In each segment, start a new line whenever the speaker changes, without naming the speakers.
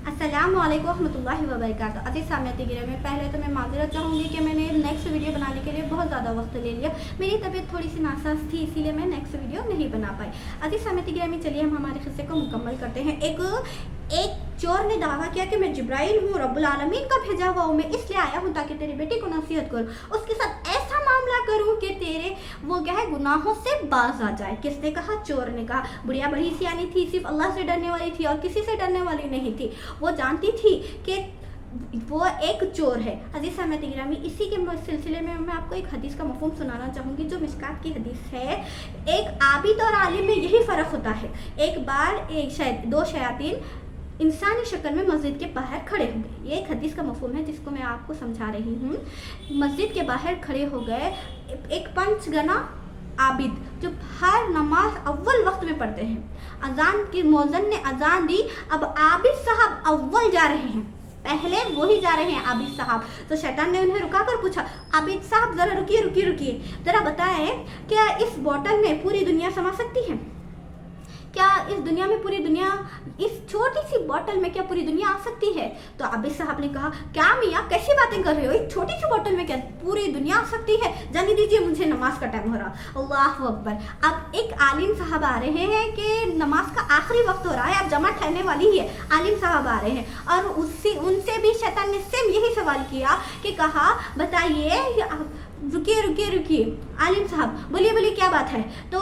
अस्सलाम वालेकुम रहमतुल्लाहि व बरकातहू। अज़ीज़ सामईन गिरामी में पहले तो मैं माज़रत चाहूँगी कि मैंने नेक्स्ट वीडियो बनाने के लिए बहुत ज़्यादा वक्त ले लिया। मेरी तबीयत थोड़ी सी नासाज थी, इसीलिए मैं नेक्स्ट वीडियो नहीं बना पाई। अज़ीज़ सामईन गिरामी, चलिए हम हमारे किस्से को मुकम्मल करते हैं। एक चोर ने दावा किया कि मैं जिब्राइल हूँ, रब्बुल आलमीन का भेजा हुआ हूँ, मैं इसलिए आया हूँ ताकि तेरी बेटी को नसीहत करूँ, उसके साथ ऐसा मामला करूँ कि तेरे वो क्या है गुनाहों से बाज आ जाए। किसने कहा? चोर ने कहा। बुढ़िया बड़ी सियानी थी, सिर्फ अल्लाह से डरने वाली थी और किसी से डरने वाली नहीं थी। वो जानती थी कि वो एक चोर है। अज़ीज़ सामईन गिरामी, इसी के सिलसिले में मैं आपको एक हदीस का मफ़हूम सुनाना चाहूँगी जो मिशकात की हदीस है। एक आबिद और आलिम में यही फ़र्क होता है। एक बार दो शयातीन इंसानी शक्ल में मस्जिद के बाहर खड़े हो गए। ये एक हदीस का मफ़हूम है जिसको मैं आपको समझा रही हूँ। मस्जिद के बाहर खड़े हो गए एक पंचगना आबिद जो हर नमाज अव्वल वक्त में पढ़ते हैं। अजान की मौज़न ने अजान दी, अब आबिद साहब अव्वल जा रहे हैं, पहले वही जा रहे हैं आबिद साहब। तो शैतान ने उन्हें रुका कर पूछा, आबिद साहब ज़रा रुकिए, ज़रा बताएं क्या इस बोतल में पूरी दुनिया समा सकती है? क्या इस दुनिया में पूरी दुनिया, इस छोटी सी बोतल में क्या पूरी दुनिया आ सकती है? तो आबिद साहब ने कहा, क्या मियाँ कैसी बातें कर रहे हो, इस छोटी सी बोतल में क्या पूरी दुनिया आ सकती है? जाने दीजिए, मुझे नमाज का टाइम हो रहा। अल्लाह अकबर। अब एक आलिम साहब आ रहे हैं कि नमाज का आखिरी वक्त हो रहा है, अब जमात ठहरने वाली ही है। आलिम साहब आ रहे हैं और उनसे भी शैतान ने सेम यही सवाल किया कि कहा, बताइए, रुकिए आलिम साहब, बोलिए क्या बात है? तो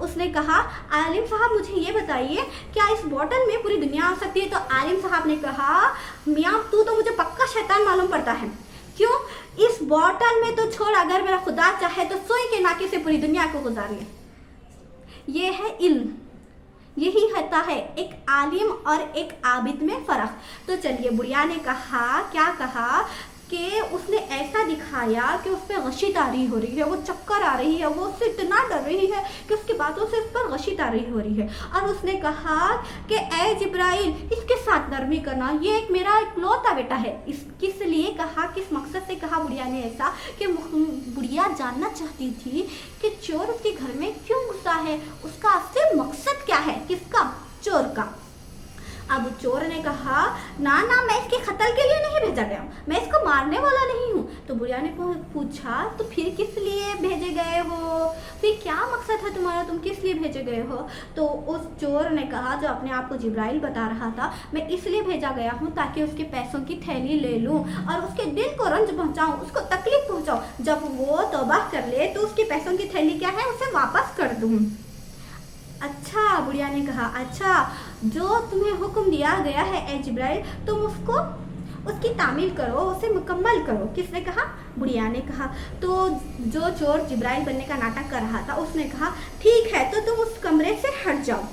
उसने कहा, आलिम साहब मुझे ये बताइए क्या इस बोतल में पूरी दुनिया आ सकती है? तो आलिम साहब ने कहा, मियाँ तू तो मुझे पक्का शैतान मालूम पड़ता है। क्यों? इस बोतल में तो छोड़, अगर मेरा खुदा चाहे तो सुई के नाके से पूरी दुनिया को गुजारिए। ये है इल्म, यही होता है एक आलिम और एक आबिद में फ़र्क। तो चलिए, बुढ़िया ने कहा, क्या कहा कि उसने ऐसा दिखाया कि उस पर गशी तारी हो रही है, वो चक्कर आ रही है, वो उससे इतना डर रही है कि उसकी बातों से उस पर गशी तारी हो रही है। और उसने कहा कि ए जिब्राइल, इसके साथ नरमी करना, ये एक मेरा इकलौता बेटा है। किस लिए कहा, किस मकसद से कहा बुढ़िया ने ऐसा? कि बुढ़िया जानना चाहती थी कि चोर उसके घर में क्यों घुसा है, उसका असली मकसद क्या है, किसका? चोर का। अब चोर ने कहा, ना मैं इसके कत्ल के लिए नहीं भेजा गया हूँ, मैं इसको मारने वाला नहीं हूँ। तो बुढ़िया ने पूछा, तो फिर किस लिए भेजे गए हो, फिर क्या मकसद है तुम्हारा, तुम किस लिए भेजे गए हो? तो उस चोर ने कहा, जो अपने आप को जिब्राइल बता रहा था, मैं इसलिए भेजा गया हूँ ताकि उसके पैसों की थैली ले लूँ और उसके दिल को रंज पहुँचाऊँ, उसको तकलीफ पहुँचाऊँ। जब वो तौबा कर ले तो उसके पैसों की थैली क्या है, उसे वापस कर दूँ। अच्छा, बुढ़िया ने कहा, अच्छा, जो तुम्हें हुक्म दिया गया है ए जिब्राइल, तुम उसकी तामील करो, उसे मुकम्मल करो। किसने कहा? बुढ़िया ने कहा। तो जो चोर जिब्राइल बनने का नाटक कर रहा था उसने कहा, ठीक है, तो तुम उस कमरे से हट जाओ।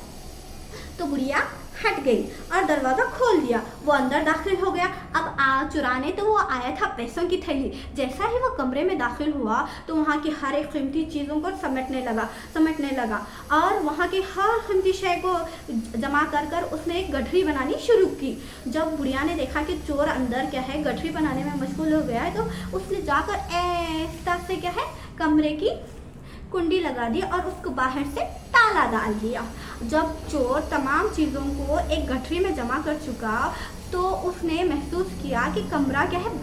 तो बुढ़िया हट गई और दरवाज़ा खोल दिया, वो अंदर दाखिल हो गया। अब चुराने तो वो आया था पैसों की थैली। जैसा ही वो कमरे में दाखिल हुआ तो वहाँ की हर एक कीमती चीज़ों को समेटने लगा और वहाँ की हर कीमती शय को जमा कर उसने एक गठरी बनानी शुरू की। जब बुढ़िया ने देखा कि चोर अंदर क्या है गठरी बनाने में मशगूल हो गया है, तो उसने जाकर ऐसा से क्या है कमरे की कुंडी लगा दी और उसको बाहर से ताला डाल दिया। जब चोर तमाम चीज़ों को एक गठरी में जमा कर चुका तो उसने महसूस किया कि कमरा क्या है